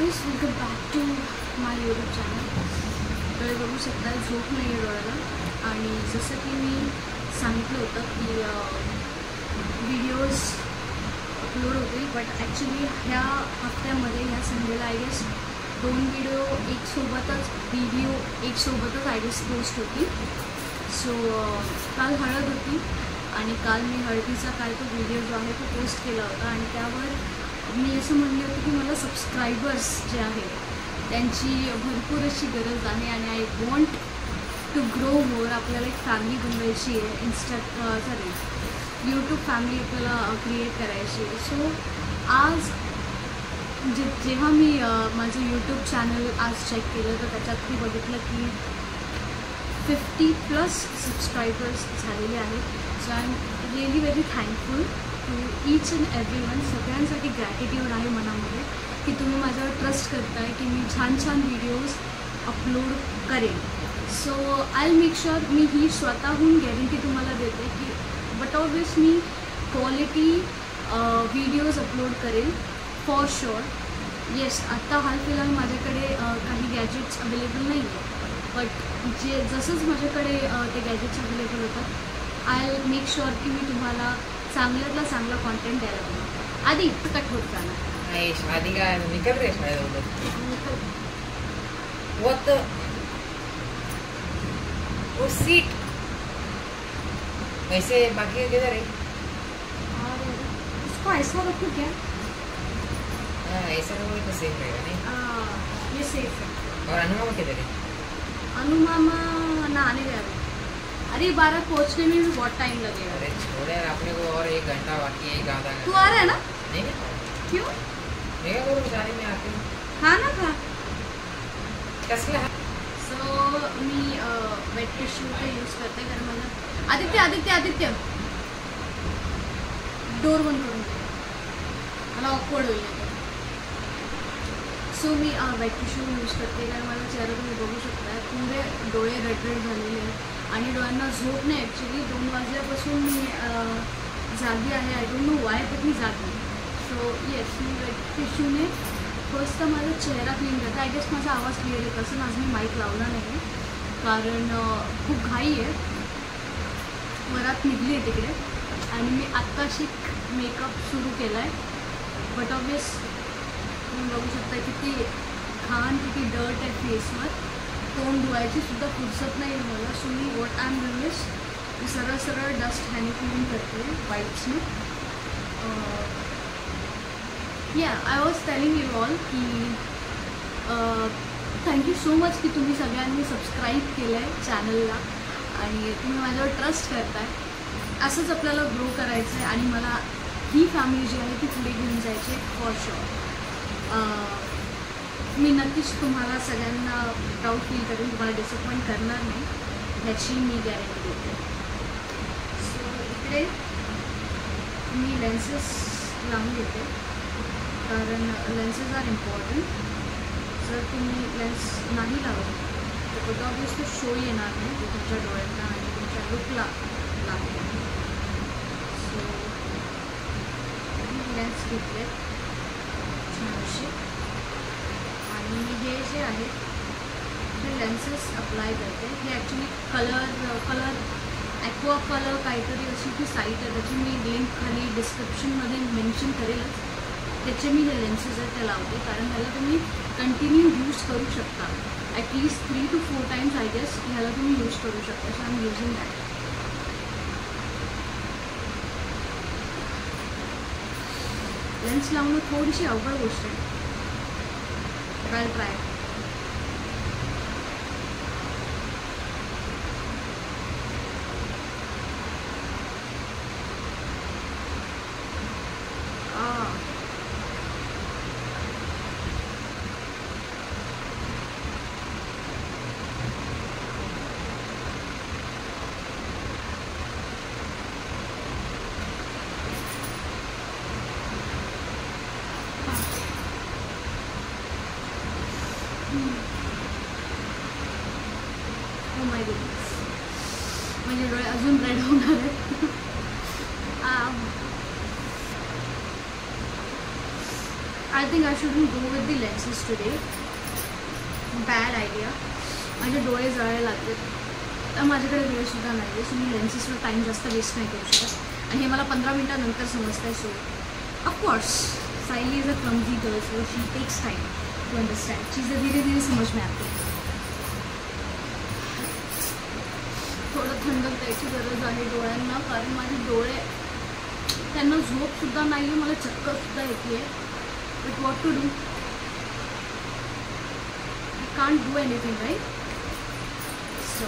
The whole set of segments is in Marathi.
Guys, welcome back to my YouTube channel. डोळे बघू शकता, झोप नाही आहे डोळ्याला. आणि जसं की मी सांगितलं होतं की व्हिडिओज अपलोड होतील, बट ॲक्च्युली ह्या हफ्त्यामध्ये ह्या संडेला आय गेस 2 व्हिडिओ एक सोबतच आय गेस पोस्ट होती. सो काल हळद होती आणि काल मी हळदीचा काय तो व्हिडिओ जो आहे तो पोस्ट केला होता. आणि त्यावर मी असं म्हणले होते की मला सबस्क्रायबर्स जे आहेत त्यांची भरपूर अशी गरज आहे आणि I want to grow more. आपल्याला एक फॅमिली बनवायची आहे, यूट्यूब फॅमिली आपल्याला क्रिएट करायची आहे. सो आज जेव्हा मी माझं यूट्यूब चॅनल आज चेक केलं तर त्याच्यात मी बघितलं की 50+ सबस्क्रायबर्स झालेले आहेत. So I am really very thankful to each and everyone. सगळ्यांसाठी ग्रॅटिट्यूड आहे मनामध्ये की तुम्ही माझ्यावर ट्रस्ट करताय की मी छान छान व्हिडिओज अपलोड करेन. सो आय मेक शुअर, मी ही स्वतःहून गॅरंटी तुम्हाला देते की but always me quality videos upload करेन फॉर शुअर. येस, आत्ता हाल फिलहाल माझ्याकडे काही गॅजेट्स अवेलेबल नाही आहे, बट जसंच माझ्याकडे ते गॅजेट्स अवेलेबल होतात आय विल मेक शुअर की मी तुम्हाला चांगल्यातला चांगला कॉन्टेंट द्यायला पाहिजे. आधी कट होत जाणार आधी काय निकल रे What the? वो सीट वैसे बाकी किधर है? और इसको ऐसा रखूँ क्या? हाँ, ऐसा रखोगे तो सेफ रहेगा नहीं? ये सेफ है. और अनुमा किधर है? अनुमामा ना आने दे अभी. अरे 12 पहुँचने में भी बहुत टाइम लगेगा. अरे छोड़ यार, अपने को और 1 घंटा बाकी है. आधा घंटा. तू आ रहा है ना? नहीं नहीं. क्यों? देखा करो जाने में आते हैं. हाँ ना था. कसला? सो मी वेट टिश्यू का यूज करते कारण मला आदित्य डोर बंद करून दे, मला ऑकवर्ड होईल. सो मी वेट टिश्यू यूज करते कारण माझा चेहरा तुम्ही बघू शकता पुरे डोळे रेड झालेले आहेत आणि डोळ्यांना झोप नाही. ॲक्च्युली 2 वाजल्यापासून मी जागी आहे. आय डोंट नो वाय, पण मी जागी. सो येस, मी वेट टिश्यूने फर्स्ट तर माझा चेहरा क्लीन करते. आय गेस माझा आवाज क्लिअर येत असेल. आज मी माईक लावला नाही कारण खूप घाई आहे, वरात निघली आहे तिकडे आणि मी आत्ताशी मेकअप सुरू केला आहे. बट ऑब्वियस तुम्ही बघू शकता किती घाण, किती डर्ट आहे फेसवर. तोंड धुवायची सुद्धा फुरसत नाही आहे मला. So me what I am doing is me सरळ डस्ट हॅनी क्लीन करते वाईप्सने. या I was telling you all की थँक्यू सो मच की तुम्ही सगळ्यांनी सबस्क्राईब केलं आहे चॅनलला आणि तुम्ही माझ्यावर ट्रस्ट करताय. असंच आपल्याला ग्रो करायचं आहे आणि मला ही फॅमिली जी आहे ती पुढे घेऊन जायची आहे फॉर शुअर. मी नक्कीच तुम्हाला सगळ्यांना प्राऊड फील करेन, तुम्हाला डिसअपॉइंट करणार नाही ह्याची मी गॅरंटी देते. सो इकडे मी लेन्सेस लावून घेते कारण लेन्सेस आर इम्पॉर्टंट. जर तुम्ही लेन्स नाही लावत तर तो ऑब्वियस तो शो येणार नाही तो तुमच्या डोळ्यांना आणि तुमच्या लुकला लागतो. सो मी लेन्स घेतले छानसे आणि हे जे आहेत हे लेन्सेस अप्लाय करते. हे ॲक्च्युली कलर ॲक्वा कलर काहीतरी अशी ती साईट आहे, त्याची मी लिंक खाली डिस्क्रिप्शनमध्ये मेन्शन करेलच. त्याचे मी हे लेन्सेस आहेत ते लावते कारण ह्याला तुम्ही कंटिन्यू यूज करू शकता. At least 3 to 4 times I guess ह्याला तुम्ही यूज करू शकता. So I am using that. Lens लावणं थोडीशी अवघड गोष्ट आहे. ट्राय ओ माय गुडनेस, माझे डोळे अजून रेड होणार आहेत. I think I shouldn't go with the lenses today. Bad idea. माझे डोळे जळायला लागले तर माझ्याकडे वेळसुद्धा नाही आहे. सो मी लेन्सेसवर टाईम जास्त वेस्ट नाही करू शकत आणि हे मला 15 मिनटानंतर समजतं आहे. So of course Sayali is a clumsy girl, so she takes time to understand. चीज़ें धीरे धीरे समझ में आती. थोडं थंड प्यायची गरज आहे डोळ्यांना, कारण माझे डोळे त्यांना झोपसुद्धा नाही आहे, मला चक्करसुद्धा येते आहे. But what to do? I can't do anything right. So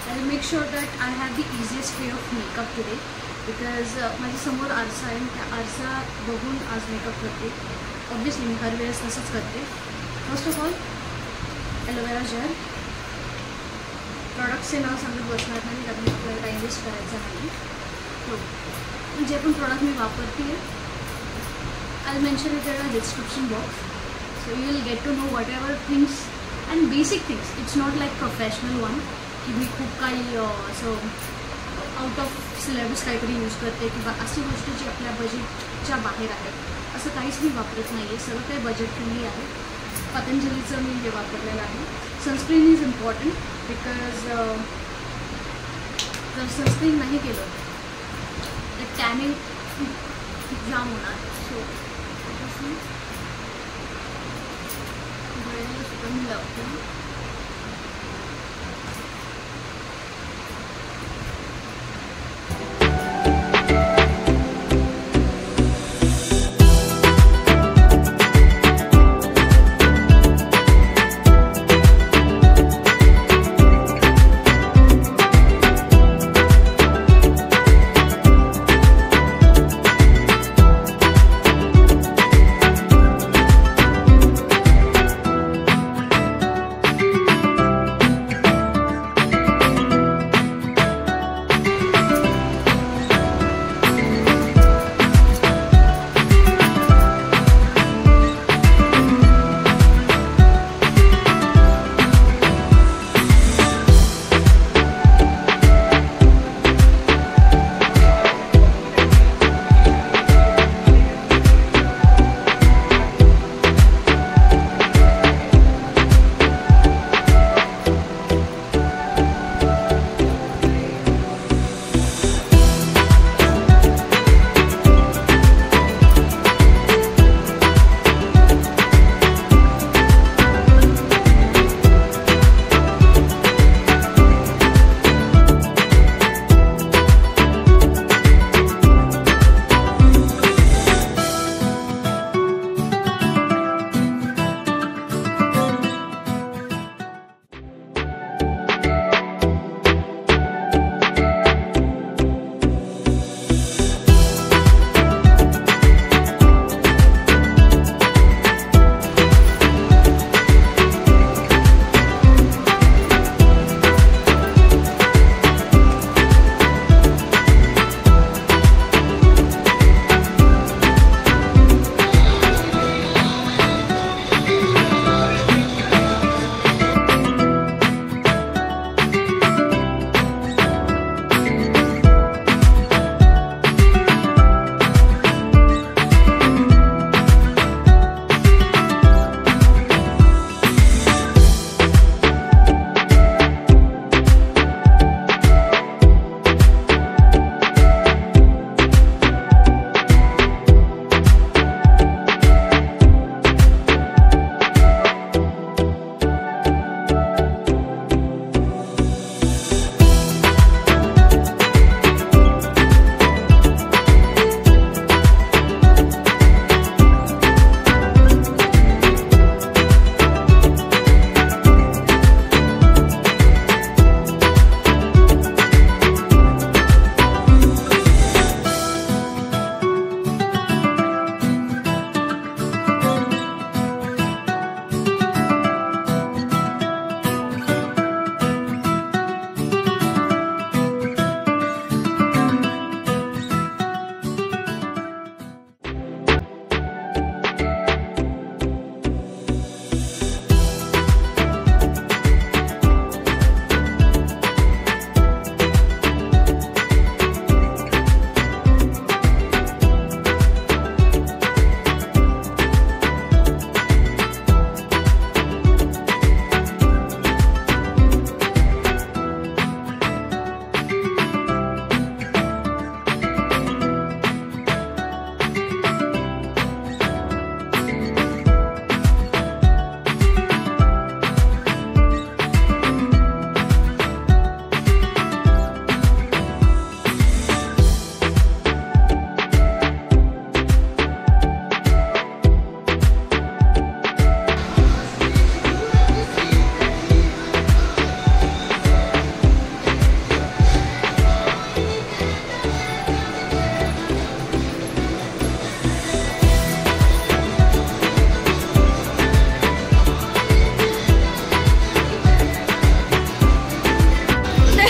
I'll make sure that I have the easiest way of makeup today because माझ्या समोर आरसा आहे. त्या आरसा बघून आज मेकअप करते. ऑब्वियसली मी हर वेळेस तसंच करते. First of all aloe vera gel. प्रॉडक्टचे नाव सांगत बसणार नाही कारण आपल्याला टाईम वेस्ट करायचा नाही. हो, जे पण प्रॉडक्ट मी वापरते I'll mention it in the description box. So you will get to know whatever things and basic things. It's not like professional one की मी खूप काही असं आउट ऑफ सिलेबस काहीतरी यूज करते किंवा अशी गोष्ट जी आपल्या बजेटच्या बाहेर आहे असं काहीच मी वापरत नाही आहे. सगळं काही बजेट फ्रेंडली आहे. पतंजलीचं मी हे वापरलेलं आहे. सनस्क्रीन इज इम्पॉर्टंट बिकॉज जर सनस्क्रीन नाही केलं तर टॅनिंग जाम होणार. सो मी लावते.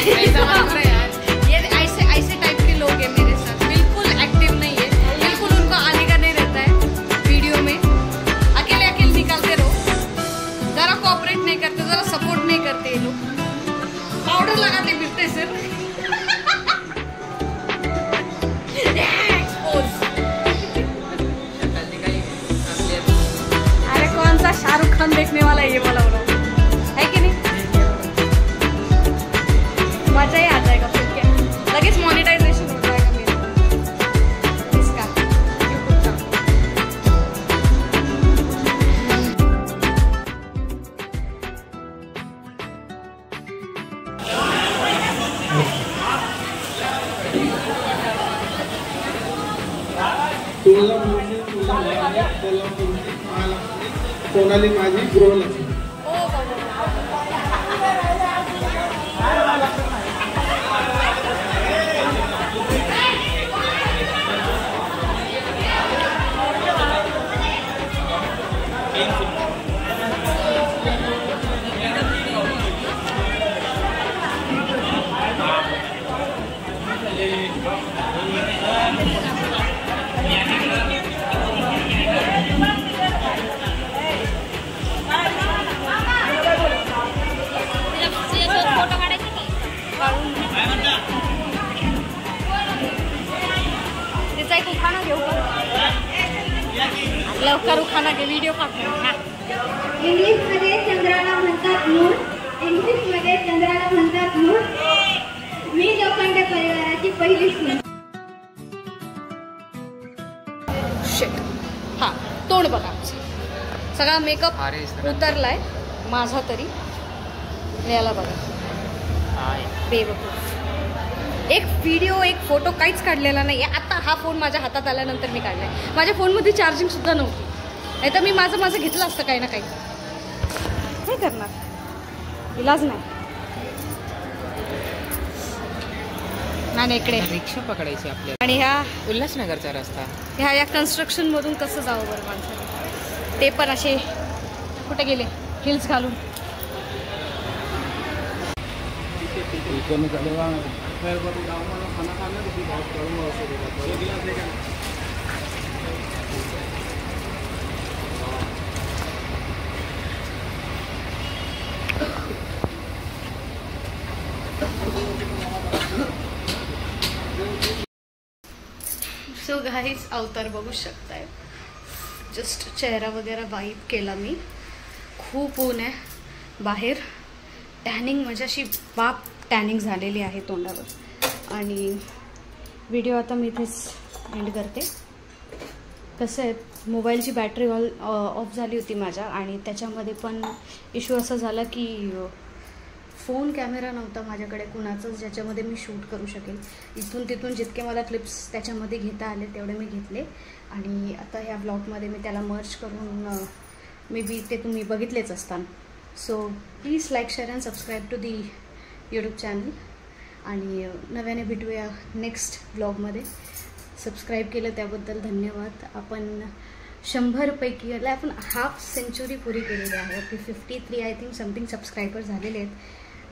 पैसा मांग रहे यार। ये ऐसे टाइप के लोग हैं मेरे साथ, बिल्कुल एक्टिव नहीं है, बिल्कुल उनको आने का नहीं रहता है वीडियो में, अकेले निकालते रहो, जरा कोऑपरेट नहीं करते, जरा सपोर्ट नहीं करते ये लोग, पाउडर लगाते फिरते सर। अरे कौन सा शाहरुख खान देखने वाला है ये वाला है कि नहीं? मजा ही आ जाएगा फिर क्या, लगेच मॉनिटाइजेशन हो जाएगा मेरा इसका यूट्यूब का। सोनाली माझी गृहलक्ष्मी. उखाणा घेऊ लवकर उखाणा घे, व्हिडिओ काढतो. इंग्लिशमध्ये चंद्राला म्हणतात मूळ, इंग्लिशमध्ये चंद्राला म्हणतात मूळ. मी लोखंडे परिवाराची पहिली सून. शिट. हा तोंड बघा, सगळा मेकअप उतरलाय माझा तरी, याला बघा बेवकूफ. एक व्हिडिओ एक फोटो काहीच काढलेला नाही आहे. आता हा फोन माझ्या हातात आल्यानंतर मी काढलाय. माझ्या फोनमध्ये चार्जिंगसुद्धा नव्हती, नाही तर मी माझं घेतलं असतं काही ना काही. काय करणार, इलाज नाही. आणि इकडे रिक्षा पकडायची आपल्या, आणि ह्या उल्हासनगरचा रस्ता, या कन्स्ट्रक्शन मधून कसं जावं बरं माणसाने, ते पण असे कुठे गेले हिल्स घालून. सो गाईज अवतार बघू शकताय. जस्ट चेहरा वगैरे वाईप केला मी. खूप ऊन आहे बाहेर. टॅनिंग म्हणजे अशी बाप टॅनिंग झालेली आहे तोंडावर. आणि व्हिडिओ आता मी इथेच एंड करते. कसं आहे, मोबाईलची बॅटरी ऑफ झाली होती माझ्या, आणि त्याच्यामध्ये पण इश्यू असा झाला की फोन कॅमेरा नव्हता माझ्याकडे कुणाचाच ज्याच्यामध्ये मी शूट करू शकेल. इथून तिथून जितके मला क्लिप्स त्याच्यामध्ये घेता आले तेवढे मी घेतले, आणि आता ह्या ब्लॉगमध्ये मी त्याला मर्ज करून मे बी ते तुम्ही बघितलेच असताना. So please like, share and subscribe to the YouTube channel. आणि नव्याने भेटूया नेक्स्ट ब्लॉगमध्ये. सबस्क्राईब केलं त्याबद्दल धन्यवाद. आपण 100 पैकी आपण हाफ सेंचुरी पुरी केलेली आहे. आपली 53 आय थिंक समथिंग सबस्क्रायबर झालेले आहेत.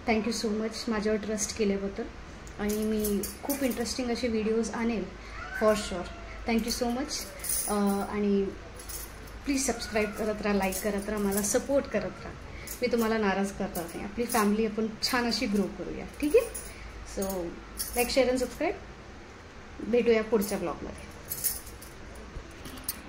थँक्यू सो मच माझ्यावर ट्रस्ट केल्याबद्दल. आणि मी खूप इंटरेस्टिंग असे व्हिडिओज आणेल for sure. Thank you so much. आणि प्लीज सबस्क्राईब करत राहा, लाईक करत राहा, मला सपोर्ट करत राहा. मी तुम्हाला नाराज करणार नाही. आपली फॅमिली आपण छान अशी ग्रो करूया, ठीक आहे. So like, share and subscribe. भेटूया पुढच्या ब्लॉगमध्ये.